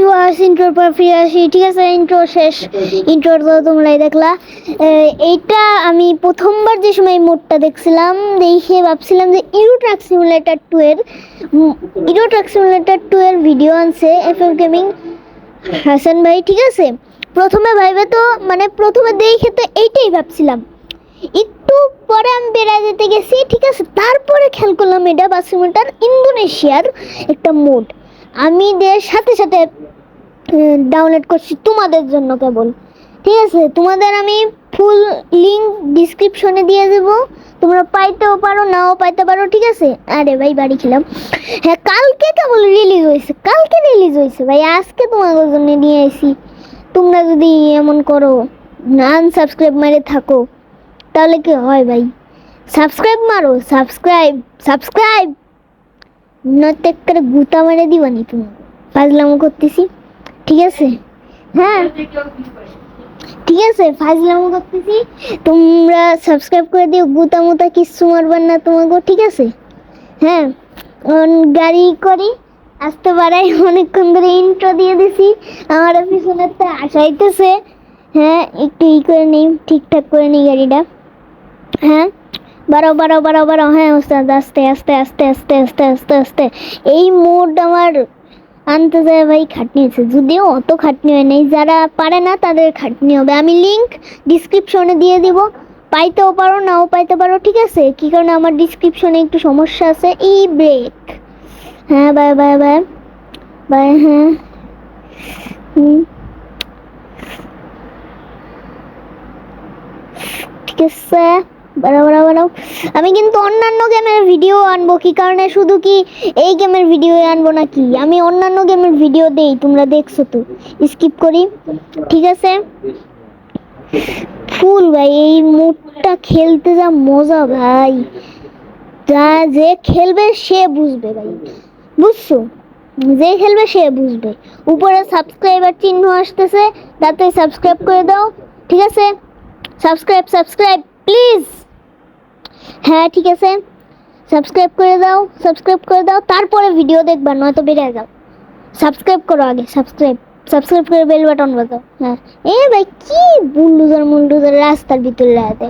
Viewers ইন্ট্রোর পর ফিরে আসি। ঠিক আছে, ইন্ট্রো শেষ। ইন্ট্রো তো তোমরাই দেখলা। এইটা আমি প্রথমবার যে সময় মোডটা দেখছিলাম, দেখে ভাবছিলাম যে ইউরো ট্রাক সিমুলেটর 2 এর ভিডিও আনছে এফএফ গেমিং হাসান ভাই। ঠিক আছে, প্রথমে দেখে তো এইটাই ভাবছিলাম। একটু পরে আমি বেড়া যেতে গেছি, ঠিক আছে, তারপরে খেয়াল করলাম এটা বাস সিমুলেটর ইন্দোনেশিয়ার একটা মোড। আমি সাথে সাথে ডাউনলোড করছি তোমাদের জন্য কেবল। ঠিক আছে, তোমাদের আমি ফুল লিঙ্ক ডিসক্রিপশনে দিয়ে দেবো, তোমরা পাইতেও পারো নাও পাইতে পারো। ঠিক আছে, আরে ভাই বাড়ি খেলাম। হ্যাঁ, কালকে কেবল রিলিজ হয়েছে ভাই, আজকে তোমাদের জন্য নিয়ে আসি। তোমরা যদি এমন করো, আনসাবস্ক্রাইব মেরে থাকো, তাহলে কি হয় ভাই? সাবস্ক্রাইব মারো, সাবস্ক্রাইব নয়তো করে গুতা মেরে দিবানি। তুমি ফাজলামো করতেছি, ঠিক আছে? হ্যাঁ ঠিক আছে, ফাজলামো করতেছি। তোমরা সাবস্ক্রাইব করে দিও, গুতা মুতা কিচ্ছু মারবার না তোমাকে, ঠিক আছে? হ্যাঁ, গাড়ি করি আসতে পারে, অনেকক্ষণ ধরে ইন্ট্রো দিয়ে দিছি, আমার পিছনের তো আসাইতেছে। হ্যাঁ, একটু করে নিই, ঠিকঠাক করে নিই গাড়িটা। হ্যাঁ, বাড়াও। হ্যাঁ ওস্তাদ, আস্তে আস্তে আস্তে আস্তে আস্তে আস্তে আস্তে। এই মোড আমার আনতে যায় ভাই, খাটনি আছে, যদিও অত খাটনি হয় নাই, যারা পারে না তাদের খাটনি হবে। আমি লিঙ্ক ডিসক্রিপশনে দিয়ে দিব, পাইতেও পারো নাও পাইতে পারো। ঠিক আছে, কি কারণে আমার ডিসক্রিপশনে একটু সমস্যা আছে, এই ব্রেক। হ্যাঁ, বাই। হ্যাঁ, ঠিক আছে, বাড়াও। আমি কিন্তু অন্যান্য গেমের ভিডিও আনবো, কি কারণে শুধু কি এই গেমের ভিডিও আনবো নাকি? আমি অন্যান্য গেমের ভিডিও দেই, তোমরা দেখছো তো, স্কিপ করি। ঠিক আছে, ফুল ভাই, এই মুডটা খেলতে যা মজা ভাই, যা যে খেলবে সে বুঝবে ভাই, বুঝছো? যে খেলবে সে বুঝবে। উপরে সাবস্ক্রাইবার চিহ্ন আসতেছে, তাতে সাবস্ক্রাইব করে দাও। ঠিক আছে, সাবস্ক্রাইব প্লিজ। হ্যাঁ ঠিক আছে, সাবস্ক্রাইব করে দাও, তারপরে ভিডিও দেখবা, নয়তো বেরিয়ে যাও। সাবস্ক্রাইব করো আগে, সাবস্ক্রাইব করে বেল বাটন বাজাও। হ্যাঁ, ভাই কি বুলডোজার রাস্তার ভিতরে রাখে,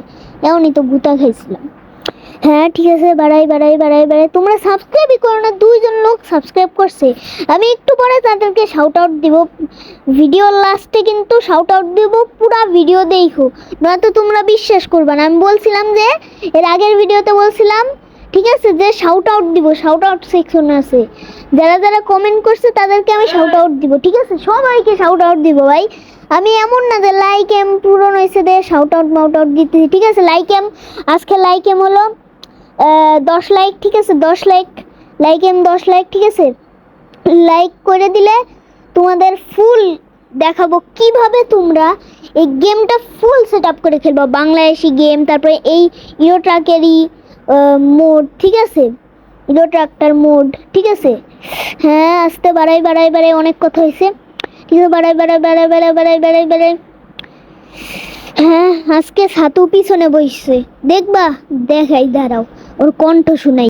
এমনই তো গুতা খাইছিলাম। হ্যাঁ ঠিক আছে, বাড়াই। তোমরা সাবস্ক্রাইবই করো না, 2জন লোক সাবস্ক্রাইব করছে। আমি একটু পরে তাদেরকে শাউট আউট দিব, ভিডিওর লাস্টে কিন্তু শাউট আউট দিব, পুরো ভিডিও দেখো, নয়তো তোমরা বিশ্বাস করবে না। আমি বলছিলাম যে এর আগের ভিডিওতে বলছিলাম, ঠিক আছে, যে শাউট আউট দিব, শাউট আউট সেকশন আছে, যারা কমেন্ট করছে তাদেরকে আমি শাউট আউট দিব। ঠিক আছে, সবাইকে শাউট আউট দিব ভাই। আমি এমন না যে লাইক এম পূরণ হয়েছে দিয়ে শাউট আউট দিতেছি। ঠিক আছে, আজকে লাইক এম হলো 10 লাইক। ঠিক আছে, 10 লাইক, এম 10 লাইক। ঠিক আছে, লাইক করে দিলে তোমাদের ফুল দেখাবো কিভাবে তোমরা এই গেমটা ফুল সেট আপ করে খেলবো, বাংলাদেশি গেম। তারপরে এই ইউরো ট্রাকেরই মোড, ঠিক আছে, ইউরো ট্রাকটার মোড। ঠিক আছে, হ্যাঁ, আস্তে বাড়াই, অনেক কথা হয়েছে। ঠিক আছে, বাড়াই। হ্যাঁ, আজকে ছাতু পিছনে বসছে, দেখবা, দেখাই, দাঁড়াও, ওর কণ্ঠ শুনাই।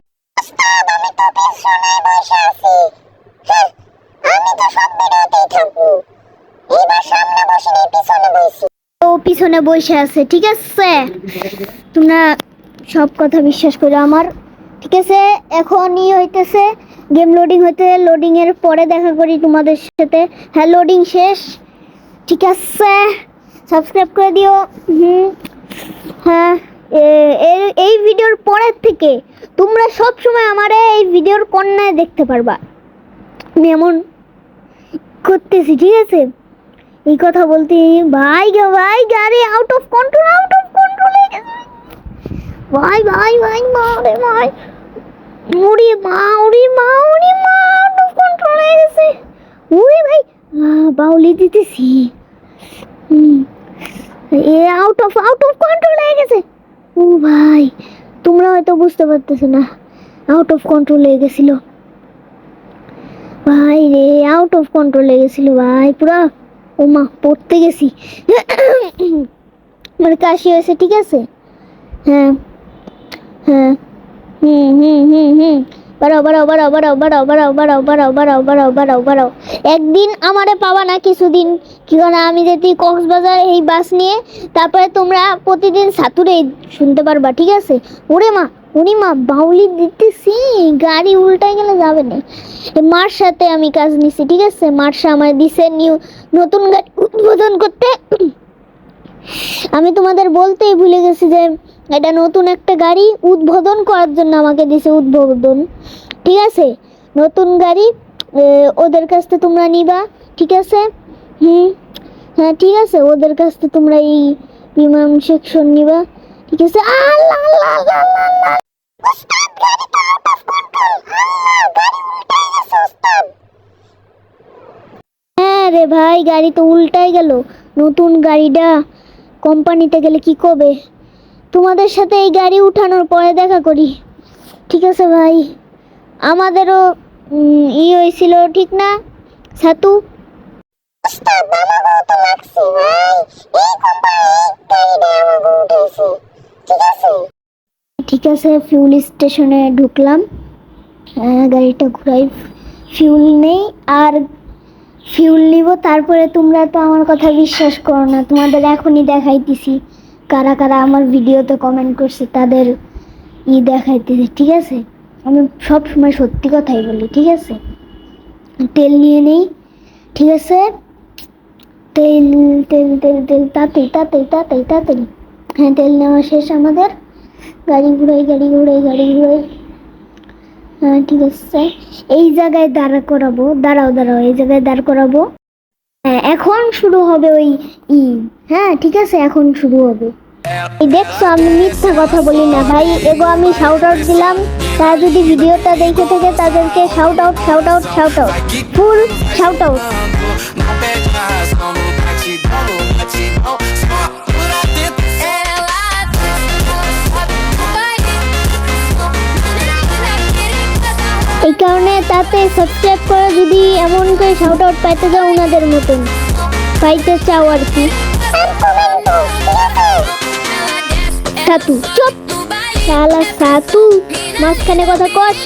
আমি তো পিছনে বসে আছি, আমি তো সব ভিডিওতেই থাকবো, এবার সামনে বসে পিছনে বসছি, ও পিছনে বসে আছে। ঠিক আছে, তোমরা সব কথা বিশ্বাস করো আমার। ঠিক আছে, এখনই হইতেছে গেম লোডিং এর পরে দেখা করি তোমাদের সাথে। হ্যাঁ, লোডিং শেষ। ঠিক আছে, সাবস্ক্রাইব করে দিও। হ্যাঁ, এই ভিডিওর পরের থেকে তোমরা সব সময় আমার এই ভিডিওর কর্নারে দেখতে পারবা, আমি এমন করতেছি। ঠিক আছে, এই কথা বলতে ভাই গাড়ি আউট অফ কন্ট্রোল হয়ে গেছে ভাই, উড়ি মা আউট অফ কন্ট্রোল হয়ে গেছে। উড়ি ভাই, বাউলি দিতেছি, আউট অফ কন্ট্রোল হয়ে গেছে। ও ভাই, তোমরা হয়তো বুঝতে পারতেছো না, আউট অফ কন্ট্রোল হয়ে গেছিল ভাই রে, আউট অফ কন্ট্রোল হয়ে গেছিল ভাই, পুরা ওমা পড়তে গেছি, মানে কাশি হয়েছে। ঠিক আছে, হ্যাঁ, বাড়াও বাড়াও বাড়াও বাড়াও বাড়াও বাড়াও বাড়াও বাড়াও বাড়াও বাড়াও বাড়াও বাড়াও। একদিন আমারে পাবা না, কিছুদিন কি করে আমি যেতে কক্সবাজার এই বাস নিয়ে, তারপরে তোমরা প্রতিদিন সাতুরে শুনতে পারবা, ঠিক আছে? ওরে মা, উনি মা বাউলি দিতেছি, গাড়ি উল্টাই গেলে যাবে না। মার সাথে আমি কাজ নিছি, ঠিক আছে? মার্শা আমার দিছে নতুন গাড়ি উদ্বোধন করতে। আমি তোমাদের বলতেই ভুলে গেছি যে এটা নতুন একটা গাড়ি উদ্বোধন করার জন্য আমাকে দিছে, উদ্বোধন, ঠিক আছে? নতুন গাড়ি ওদের কাছ থেকে তোমরা নিবা, ঠিক আছে? হ্যাঁ ঠিক আছে, ওদের কাছ থেকে তোমরা এই বিমান সেকশন নিবা, ঠিক আছে? আল্লাহ আল্লাহ আল্লাহ আল্লাহ, উস্তাদ গাড়ি তো আউট অফ কন্ট্রোল, গাড়ি উল্টে গেছে উস্তাদ। হ্যাঁ রে ভাই, গাড়ি তো উল্টাই গেল। নতুন গাড়িটা কোম্পানিতে গেলে কি করবে? তোমাদের সাথে এই গাড়ি উঠানোর পরে দেখা করি, ঠিক আছে ভাই? আমাদেরও হয়েছিল, ঠিক না সাতু? ঠিক আছে, ফিউল স্টেশনে ঢুকলাম। গাড়িটা ঘুরাই, ফিউল নেই, আর ফিউল নিব। তারপরে তোমরা তো আমার কথা বিশ্বাস করো না, তোমাদের এখনই দেখাইতেছি কারা কারা আমার ভিডিওতে কমেন্ট করছে, তাদের দেখাইতেছি, ঠিক আছে? আমি সব সময় সত্যি কথাই বলি, ঠিক আছে? তেল নিয়ে নেই, ঠিক আছে? তেল তেল তেল তেল তাড়াতাড়ি তাড়াতাড়ি তাড়াতাড়ি তাড়াতাড়ি। হ্যাঁ, তেল নেওয়া শেষ আমাদের। গাড়ি ঘুরাই গাড়ি ঘুরাই গাড়ি ঘুরাই। হ্যাঁ ঠিক আছে, এই জায়গায় দাঁড়া করাবো, দাঁড়াও দাঁড়াও, এই জায়গায় দাঁড় করাবো। হ্যাঁ, এখন শুরু হবে ওই হ্যাঁ ঠিক আছে, এখন শুরু হবে। এই দেখছো, আমি মিথ্যা কথা বলি না ভাই। এগো আমি শাউট আউট দিলাম, তারা যদি ভিডিওটা দেখে থাকে তাদেরকে shout out shout out shout out, full shout out. এই কারণে তাতে সাবস্ক্রাইব করে যদি এমন করে শাউট আউট পাইতে যাও ওনাদের মতন পাইতে চাও আর কি। সাতু চুপ, শালা সাতু মাঝখানে কথা কস।